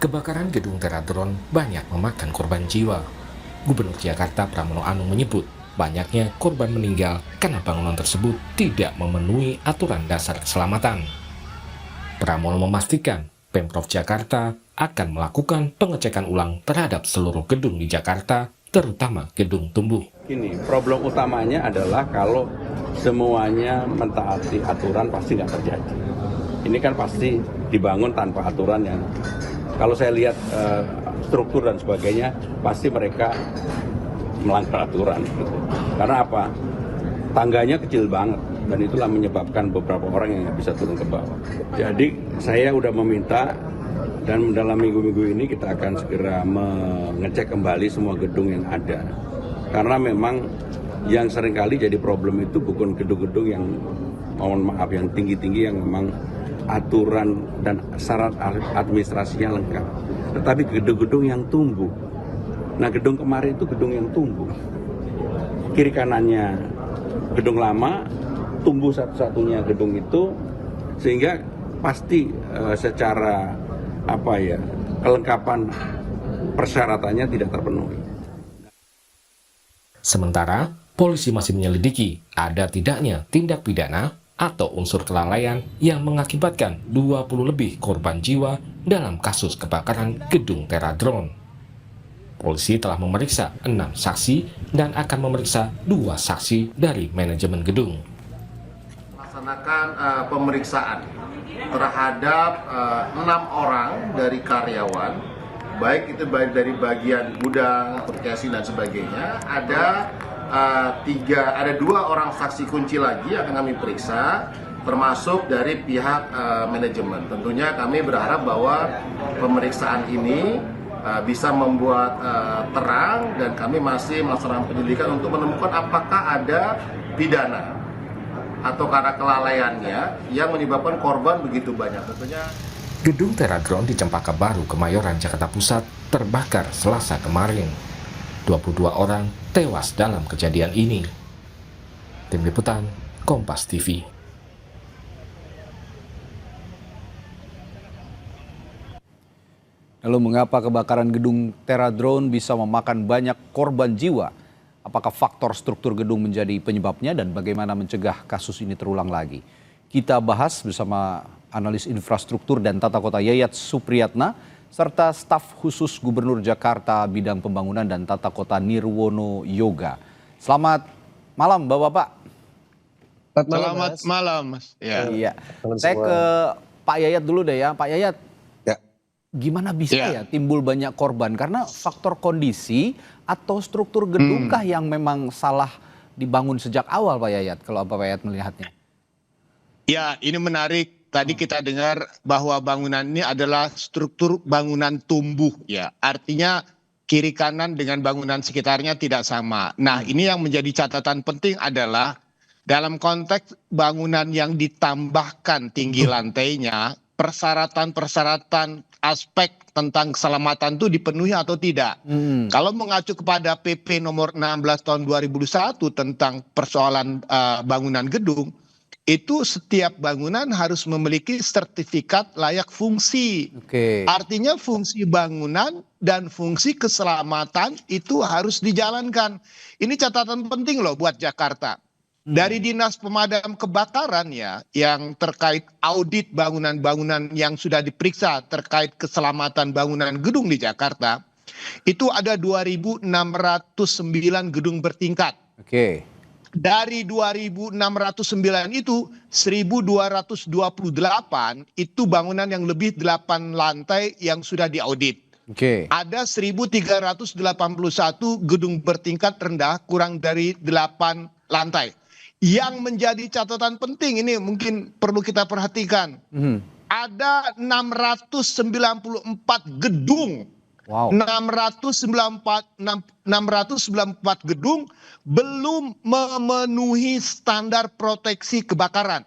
Kebakaran gedung Teratron banyak memakan korban jiwa. Gubernur Jakarta Pramono Anung menyebut banyaknya korban meninggal karena bangunan tersebut tidak memenuhi aturan dasar keselamatan. Pramono memastikan Pemprov Jakarta akan melakukan pengecekan ulang terhadap seluruh gedung di Jakarta, terutama gedung tumbuh. Ini problem utamanya adalah kalau semuanya mentaati aturan pasti nggak terjadi. Ini kan pasti dibangun tanpa aturan yang kalau saya lihat struktur dan sebagainya pasti mereka melanggar aturan. Gitu. Karena apa? Tangganya kecil banget dan itulah menyebabkan beberapa orang yang nggak bisa turun ke bawah. Jadi saya udah meminta dan dalam minggu-minggu ini kita akan segera mengecek kembali semua gedung yang ada. Karena memang yang seringkali jadi problem itu bukan gedung-gedung yang mohon maaf yang tinggi-tinggi yang memang aturan dan syarat administrasinya lengkap. Tetapi gedung-gedung yang tumbuh. Nah gedung kemarin itu gedung yang tumbuh. Kiri kanannya gedung lama, tumbuh satu-satunya gedung itu, sehingga pasti secara kelengkapan persyaratannya tidak terpenuhi. Sementara, polisi masih menyelidiki ada tidaknya tindak pidana atau unsur kelalaian yang mengakibatkan 20 lebih korban jiwa dalam kasus kebakaran gedung Teratron. Polisi telah memeriksa 6 saksi dan akan memeriksa 2 saksi dari manajemen gedung. Melaksanakan pemeriksaan terhadap 6 orang dari karyawan, baik itu dari bagian gudang, aplikasi dan sebagainya. Ada 2 orang saksi kunci lagi yang akan kami periksa, termasuk dari pihak manajemen. Tentunya kami berharap bahwa pemeriksaan ini bisa membuat terang dan kami masih melaksanakan penyelidikan untuk menemukan apakah ada pidana atau karena kelalaiannya yang menyebabkan korban begitu banyak. Tentunya Gedung Teratron di Cempaka Baru, Kemayoran, Jakarta Pusat terbakar Selasa kemarin. 22 orang tewas dalam kejadian ini. Tim Liputan, Kompas TV. Lalu mengapa kebakaran gedung Teratron bisa memakan banyak korban jiwa? Apakah faktor struktur gedung menjadi penyebabnya dan bagaimana mencegah kasus ini terulang lagi? Kita bahas bersama analis infrastruktur dan tata kota Yayat Supriyatna serta staf khusus Gubernur Jakarta bidang pembangunan dan tata kota Nirwono Yoga. Selamat malam Bapak-bapak. Selamat malam Mas. Ya. Iya. Saya ke Pak Yayat dulu deh ya. Pak Yayat, gimana bisa ya timbul banyak korban? Karena faktor kondisi atau struktur gedungkah yang memang salah dibangun sejak awal Pak Yayat, kalau Pak Yayat melihatnya? Ya, ini menarik. Tadi kita dengar bahwa bangunan ini adalah struktur bangunan tumbuh ya. Artinya kiri kanan dengan bangunan sekitarnya tidak sama. Nah, ini yang menjadi catatan penting adalah dalam konteks bangunan yang ditambahkan tinggi lantainya, persyaratan-persyaratan aspek tentang keselamatan itu dipenuhi atau tidak. Kalau mengacu kepada PP nomor 16 tahun 2001 tentang persoalan bangunan gedung, itu setiap bangunan harus memiliki sertifikat layak fungsi. Artinya fungsi bangunan dan fungsi keselamatan itu harus dijalankan. Ini catatan penting loh buat Jakarta. Dari Dinas Pemadam Kebakaran ya, yang terkait audit bangunan-bangunan yang sudah diperiksa terkait keselamatan bangunan gedung di Jakarta, itu ada 2.609 gedung bertingkat. Dari 2.609 itu 1.228 itu bangunan yang lebih 8 lantai yang sudah diaudit. Ada 1.381 gedung bertingkat rendah kurang dari 8 lantai. Yang menjadi catatan penting ini mungkin perlu kita perhatikan. Ada 694 gedung. 694 gedung belum memenuhi standar proteksi kebakaran.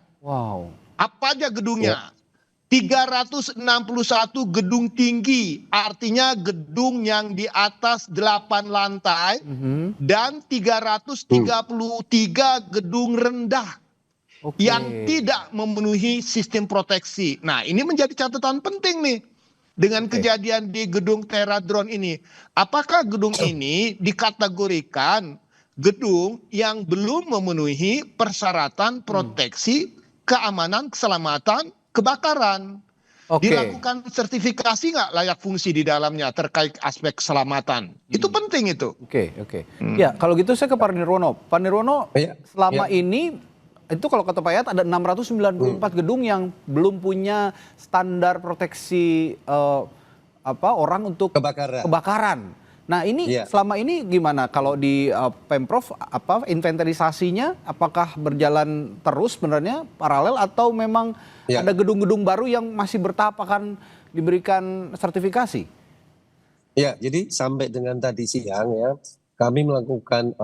Apa aja gedungnya? 361 gedung tinggi, artinya gedung yang di atas 8 lantai, dan 333 gedung rendah yang tidak memenuhi sistem proteksi. Nah, ini menjadi catatan penting nih. dengan kejadian di gedung Teradron ini. Apakah gedung ini dikategorikan gedung yang belum memenuhi persyaratan proteksi keamanan, keselamatan, kebakaran? Oke. Dilakukan sertifikasi nggak layak fungsi di dalamnya terkait aspek keselamatan? Itu penting itu. Oke. Ya, kalau gitu saya ke Pak Nirwono. Pak Nirwono, Iya, selama ini itu kalau kata Pak Yayat ada 694 gedung yang belum punya standar proteksi orang untuk kebakaran. Nah, ini Iya. selama ini gimana kalau di Pemprov inventarisasinya apakah berjalan terus sebenarnya paralel atau memang Iya. ada gedung-gedung baru yang masih bertahap akan diberikan sertifikasi? Ya, jadi sampai dengan tadi siang ya, kami melakukan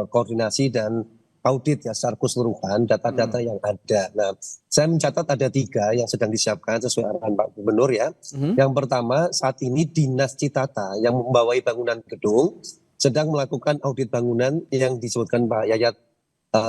koordinasi dan audit ya secara keseluruhan data-data yang ada. Nah, saya mencatat ada 3 yang sedang disiapkan sesuai arahan Pak Gubernur ya. Yang pertama, saat ini Dinas Citata yang membawai bangunan gedung sedang melakukan audit bangunan yang disebutkan Pak Yayat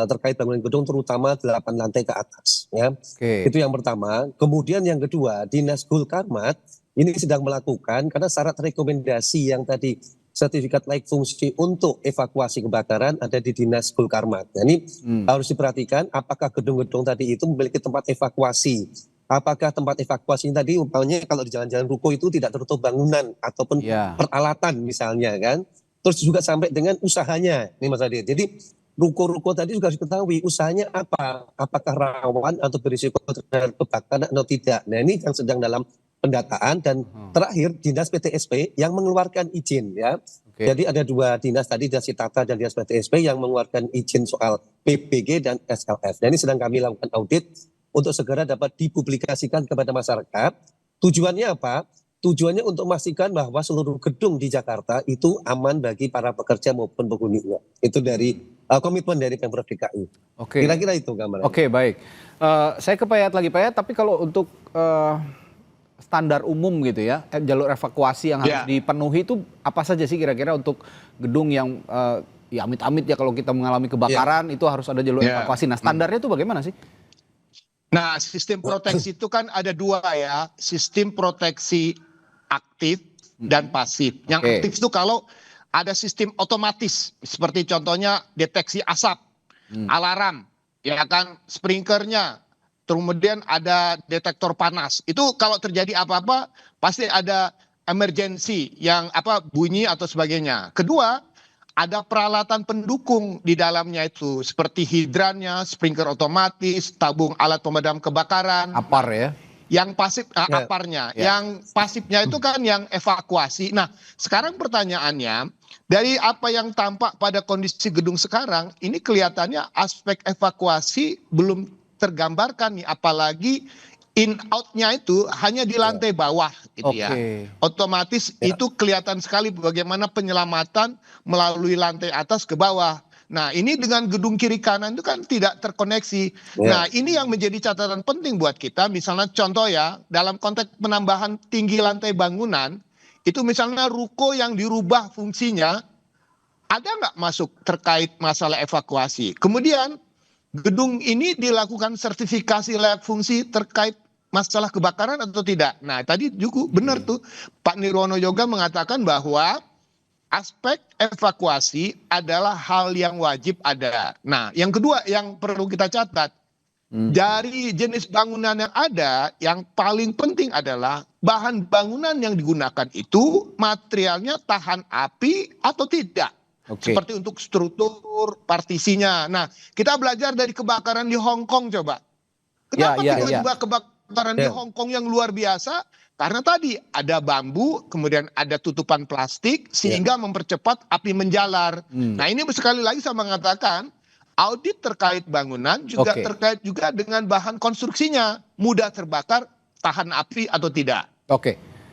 terkait bangunan gedung terutama 8 lantai ke atas ya. Oke. Itu yang pertama. Kemudian yang kedua, Dinas Gulkarmat ini sedang melakukan karena syarat rekomendasi yang tadi sertifikat layak fungsi untuk evakuasi kebakaran ada di Dinas Gulkarmat. Nah, ini harus diperhatikan apakah gedung-gedung tadi itu memiliki tempat evakuasi. Apakah tempat evakuasi tadi umpamanya kalau di jalan-jalan ruko itu tidak tertutup bangunan ataupun peralatan misalnya kan. Terus juga sampai dengan usahanya ini Mas Adi. Jadi ruko-ruko tadi juga harus diketahui usahanya apa. Apakah rawan atau berisiko terhadap kebakaran atau tidak. Nah, ini yang sedang dalam pendataan dan terakhir Dinas PTSP yang mengeluarkan izin ya. Jadi ada 2 dinas tadi, Dinas Citata dan Dinas PTSP yang mengeluarkan izin soal PBG dan SLF. Dan ini sedang kami lakukan audit untuk segera dapat dipublikasikan kepada masyarakat. Tujuannya apa? Tujuannya untuk memastikan bahwa seluruh gedung di Jakarta itu aman bagi para pekerja maupun penghuninya. Itu dari komitmen dari Pemprov DKI. Oke. Kira-kira itu gambarannya. Oke, baik. Saya ke Pak Yayat lagi, Pak Yayat, tapi kalau untuk standar umum gitu ya, jalur evakuasi yang harus dipenuhi itu apa saja sih kira-kira untuk gedung yang ya amit-amit ya kalau kita mengalami kebakaran itu harus ada jalur evakuasi. Nah, standarnya itu bagaimana sih? Nah, sistem proteksi itu kan ada 2 ya, sistem proteksi aktif dan pasif. Yang aktif itu kalau ada sistem otomatis, seperti contohnya deteksi asap, alarm, ya kan, sprinklernya, kemudian ada detektor panas. Itu kalau terjadi apa-apa pasti ada emergency yang bunyi atau sebagainya. Kedua, ada peralatan pendukung di dalamnya itu seperti hidrannya, sprinkler otomatis, tabung alat pemadam kebakaran. APAR ya. Yang pasif aparnya, yang pasifnya itu kan yang evakuasi. Nah, sekarang pertanyaannya, dari apa yang tampak pada kondisi gedung sekarang, ini kelihatannya aspek evakuasi belum tergambarkan nih, apalagi in out-nya itu hanya di lantai bawah gitu ya. Otomatis itu kelihatan sekali bagaimana penyelamatan melalui lantai atas ke bawah. Nah, ini dengan gedung kiri kanan itu kan tidak terkoneksi. Nah, ini yang menjadi catatan penting buat kita. Misalnya contoh ya, dalam konteks penambahan tinggi lantai bangunan, itu misalnya ruko yang dirubah fungsinya, ada nggak masuk terkait masalah evakuasi. Kemudian gedung ini dilakukan sertifikasi layak fungsi terkait masalah kebakaran atau tidak. Nah, tadi juga benar tuh Pak Nirwono juga mengatakan bahwa aspek evakuasi adalah hal yang wajib ada. Nah, yang kedua yang perlu kita catat, dari jenis bangunan yang ada, yang paling penting adalah bahan bangunan yang digunakan itu materialnya tahan api atau tidak. Seperti untuk struktur partisinya. Nah, kita belajar dari kebakaran di Hong Kong coba. Kenapa tiba-tiba kebakaran di Hong Kong yang luar biasa? Karena tadi ada bambu, kemudian ada tutupan plastik, sehingga mempercepat api menjalar. Nah, ini sekali lagi saya mengatakan, audit terkait bangunan juga terkait juga dengan bahan konstruksinya. Mudah terbakar, tahan api atau tidak.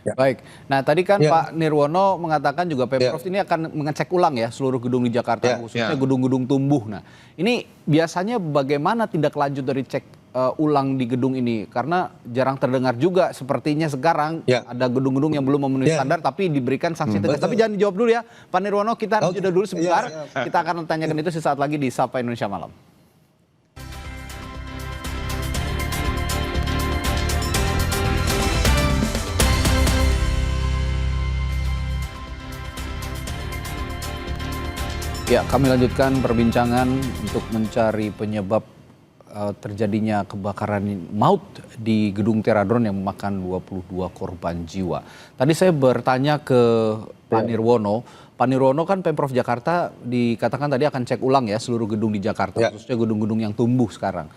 Baik. Nah, tadi kan Pak Nirwono mengatakan juga Pemprov ini akan mengecek ulang ya seluruh gedung di Jakarta, khususnya gedung-gedung tumbuh. Nah, ini biasanya bagaimana tindak lanjut dari cek ulang di gedung ini? Karena jarang terdengar juga sepertinya sekarang ada gedung-gedung yang belum memenuhi standar tapi diberikan sanksi tegas. Tapi jangan dijawab dulu ya, Pak Nirwono, kita harus jeda dulu sebentar. Kita akan tanyakan itu sesaat lagi di Sapa Indonesia Malam. Ya, kami lanjutkan perbincangan untuk mencari penyebab terjadinya kebakaran maut di Gedung Teradron yang memakan 22 korban jiwa. Tadi saya bertanya ke Pak Nirwono. Pak Nirwono kan Pemprov Jakarta dikatakan tadi akan cek ulang ya seluruh gedung di Jakarta, khususnya gedung-gedung yang tumbuh sekarang.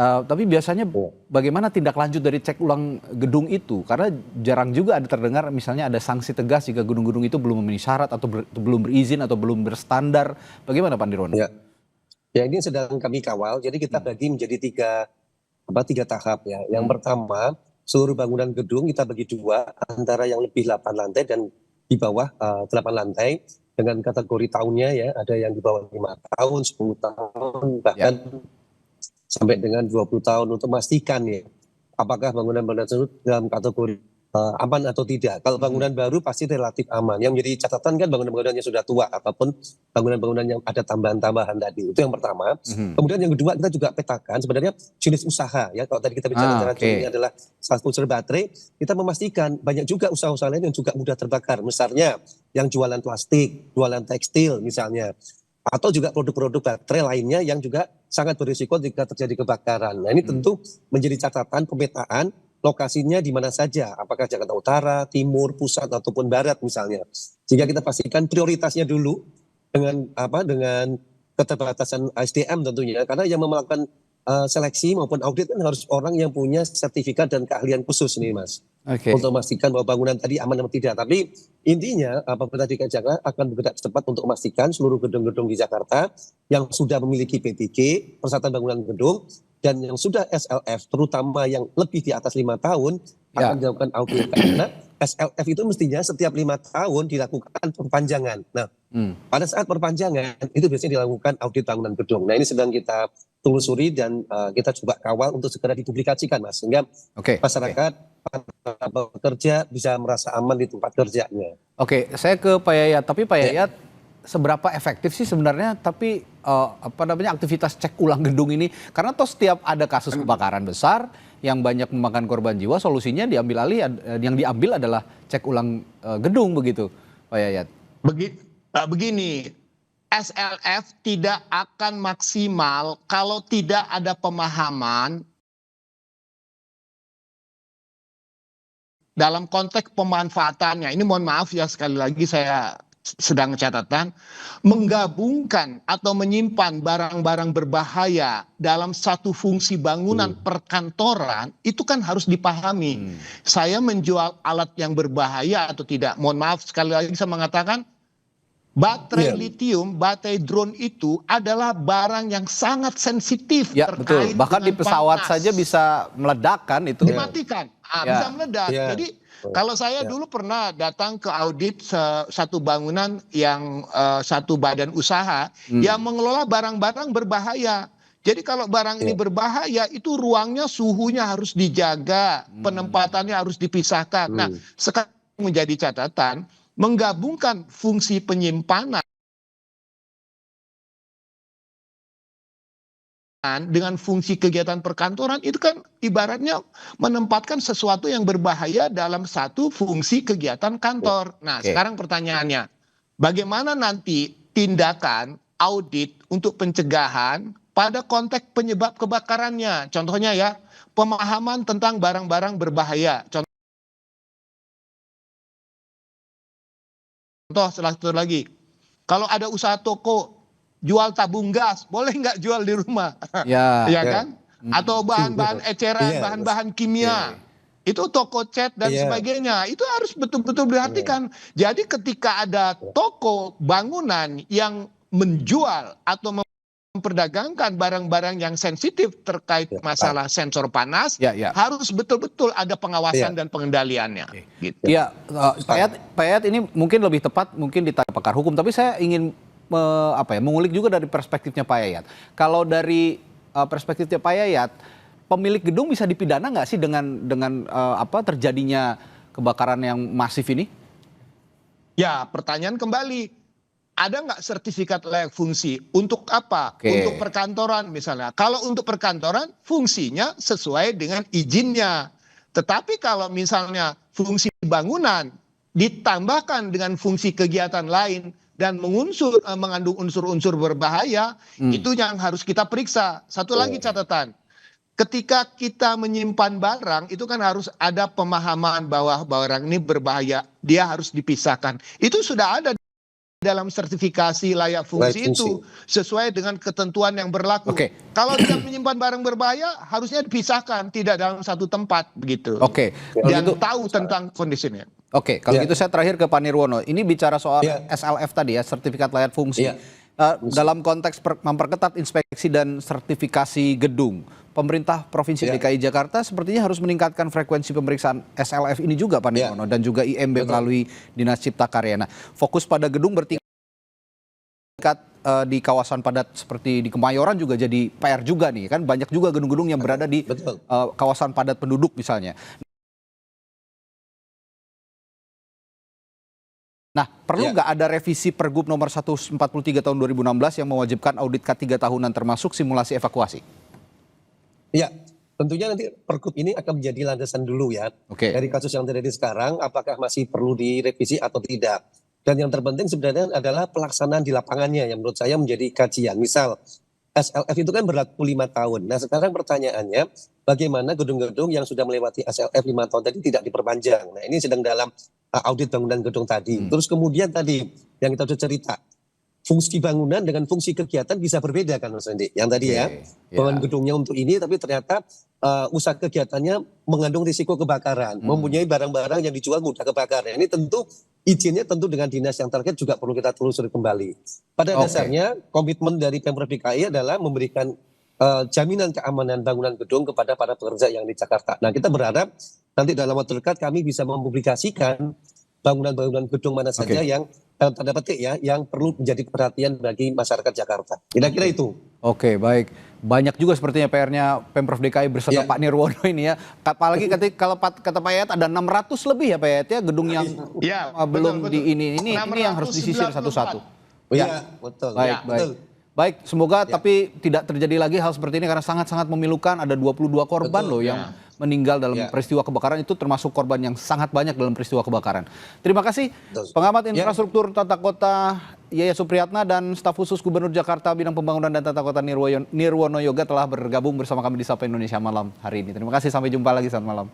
Tapi biasanya bagaimana tindak lanjut dari cek ulang gedung itu? Karena jarang juga ada terdengar misalnya ada sanksi tegas jika gedung-gedung itu belum memenuhi syarat atau belum berizin atau belum berstandar. Bagaimana Pak Nirwono? Ya, ini sedang kami kawal. Jadi kita bagi menjadi tiga tahap ya. Yang pertama, seluruh bangunan gedung kita bagi dua, antara yang lebih 8 lantai dan di bawah 8 lantai dengan kategori tahunnya ya. Ada yang di bawah 5 tahun, 10 tahun, bahkan sampai dengan 20 tahun untuk memastikan ya apakah bangunan-bangunan tersebut dalam kategori aman atau tidak. Kalau bangunan baru pasti relatif aman. Yang menjadi catatan kan bangunan-bangunan yang sudah tua ataupun bangunan-bangunan yang ada tambahan-tambahan tadi. Itu yang pertama. Kemudian yang kedua kita juga petakan sebenarnya jenis usaha ya. Kalau tadi kita bicara ini adalah salah satu unsur baterai, kita memastikan banyak juga usaha-usaha lain yang juga mudah terbakar. Misalnya yang jualan plastik, jualan tekstil misalnya. Atau juga produk-produk baterai lainnya yang juga sangat berisiko jika terjadi kebakaran. Nah ini tentu menjadi catatan pemetaan lokasinya di mana saja, apakah Jakarta Utara, Timur, Pusat ataupun Barat misalnya. Sehingga kita pastikan prioritasnya dulu dengan keterbatasan SDM tentunya, karena yang melakukan seleksi maupun audit kan harus orang yang punya sertifikat dan keahlian khusus nih Mas. Untuk memastikan bahwa bangunan tadi aman atau tidak. Tapi intinya pemerintah DKI Jakarta akan bergerak cepat untuk memastikan seluruh gedung-gedung di Jakarta yang sudah memiliki P3K, persyaratan bangunan gedung, dan yang sudah SLF, terutama yang lebih di atas 5 tahun, akan dilakukan audit. Karena SLF itu mestinya setiap 5 tahun dilakukan perpanjangan. Nah, pada saat perpanjangan, itu biasanya dilakukan audit bangunan gedung. Nah, ini sedang kita telusuri dan kita coba kawal untuk segera dipublikasikan, Mas. Sehingga masyarakat, para pekerja bisa merasa aman di tempat kerjanya. Oke, saya ke Pak Yayat. Tapi Pak Yayat, seberapa efektif sih sebenarnya aktivitas cek ulang gedung ini? Karena toh setiap ada kasus kebakaran besar yang banyak memakan korban jiwa, solusinya yang diambil adalah cek ulang gedung begitu, Pak Yayat. Begini, SLF tidak akan maksimal kalau tidak ada pemahaman dalam konteks pemanfaatannya. Ini mohon maaf ya, sekali lagi saya sedang catatan, menggabungkan atau menyimpan barang-barang berbahaya dalam satu fungsi bangunan perkantoran itu kan harus dipahami. Saya menjual alat yang berbahaya atau tidak, mohon maaf sekali lagi saya mengatakan, baterai litium, baterai drone itu adalah barang yang sangat sensitif terkait betul. Bahkan dengan di pesawat panas. saja bisa meledak kan itu. Dimatikan, bisa meledak. Jadi kalau saya dulu pernah datang ke audit satu bangunan yang satu badan usaha yang mengelola barang-barang berbahaya. Jadi kalau barang ini berbahaya itu ruangnya suhunya harus dijaga, penempatannya harus dipisahkan. Nah, sekarang menjadi catatan menggabungkan fungsi penyimpanan dengan fungsi kegiatan perkantoran itu kan ibaratnya menempatkan sesuatu yang berbahaya dalam satu fungsi kegiatan kantor. Nah, sekarang pertanyaannya, bagaimana nanti tindakan audit untuk pencegahan pada konteks penyebab kebakarannya? Contohnya ya, pemahaman tentang barang-barang berbahaya. Contoh salah satu lagi, kalau ada usaha toko jual tabung gas, boleh nggak jual di rumah? Ya kan? Atau bahan-bahan eceran, bahan-bahan kimia. Itu toko cat dan sebagainya. Itu harus betul-betul diperhatikan. Jadi ketika ada toko bangunan yang menjual atau memperdagangkan barang-barang yang sensitif terkait masalah sensor panas, harus betul-betul ada pengawasan dan pengendaliannya. Gitu. Iya, Pak Yayat ini mungkin lebih tepat mungkin ditanya pakar hukum, tapi saya ingin mengulik juga dari perspektifnya Pak Yayat. Kalau dari perspektifnya Pak Yayat, pemilik gedung bisa dipidana nggak sih dengan terjadinya kebakaran yang masif ini? Ya, pertanyaan kembali. Ada nggak sertifikat layak fungsi? Untuk apa? Untuk perkantoran misalnya. Kalau untuk perkantoran, fungsinya sesuai dengan izinnya. Tetapi kalau misalnya fungsi bangunan ditambahkan dengan fungsi kegiatan lain dan mengandung unsur-unsur berbahaya, itu yang harus kita periksa. Satu lagi catatan, ketika kita menyimpan barang itu kan harus ada pemahaman bahwa barang ini berbahaya, dia harus dipisahkan. Itu sudah ada dalam sertifikasi layak fungsi itu sesuai dengan ketentuan yang berlaku. Kalau dia menyimpan barang berbahaya harusnya dipisahkan, tidak dalam satu tempat begitu. Dan tahu tentang kondisinya. Kalau gitu saya terakhir ke Pak Nirwono. Ini bicara soal SLF tadi ya, sertifikat layak fungsi. Dalam konteks memperketat inspeksi dan sertifikasi gedung, pemerintah Provinsi DKI Jakarta sepertinya harus meningkatkan frekuensi pemeriksaan SLF ini juga Pak Nirwono, dan juga IMB melalui Dinas Cipta Karya. Nah, fokus pada gedung bertingkat di kawasan padat seperti di Kemayoran juga jadi PR juga nih, kan banyak juga gedung-gedung yang berada di kawasan padat penduduk misalnya. Nah, perlu nggak ada revisi Pergub nomor 143 tahun 2016 yang mewajibkan audit K3 tahunan termasuk simulasi evakuasi? Ya, tentunya nanti Pergub ini akan menjadi landasan dulu ya. Dari kasus yang terjadi sekarang, apakah masih perlu direvisi atau tidak. Dan yang terpenting sebenarnya adalah pelaksanaan di lapangannya yang menurut saya menjadi kajian. Misal, SLF itu kan berlaku 5 tahun. Nah sekarang pertanyaannya, bagaimana gedung-gedung yang sudah melewati SLF 5 tahun tadi tidak diperpanjang. Nah ini sedang dalam audit bangunan gedung tadi. Terus kemudian tadi yang kita sudah cerita, fungsi bangunan dengan fungsi kegiatan bisa berbeda kan Mas Andi. Yang tadi bangunan gedungnya untuk ini tapi ternyata usaha kegiatannya mengandung risiko kebakaran, mempunyai barang-barang yang dijual mudah kebakar. Nah, ini tentu izinnya tentu dengan dinas yang terkait juga perlu kita telusuri kembali. Pada dasarnya komitmen dari Pemprov DKI adalah memberikan jaminan keamanan bangunan gedung kepada para pekerja yang di Jakarta. Nah kita berharap nanti dalam waktu dekat kami bisa mempublikasikan bangunan-bangunan gedung mana saja yang tanda petik ya, yang perlu menjadi perhatian bagi masyarakat Jakarta. Kira-kira itu. Baik. Banyak juga sepertinya PR-nya Pemprov DKI beserta Pak Nirwono ini ya. Apalagi kalau kata Pak Yayat ada 600 lebih ya Pak Yayat ya gedung yang belum di ini yang harus disisir satu-satu. Betul. Baik, semoga tapi tidak terjadi lagi hal seperti ini karena sangat-sangat memilukan. Ada 22 korban loh yang meninggal dalam peristiwa kebakaran, itu termasuk korban yang sangat banyak dalam peristiwa kebakaran. Terima kasih pengamat infrastruktur tata kota Yaya Supriyatna dan staf khusus Gubernur Jakarta bidang pembangunan dan tata kota Nirwono Yoga telah bergabung bersama kami di Sapa Indonesia Malam hari ini. Terima kasih, sampai jumpa lagi saat malam.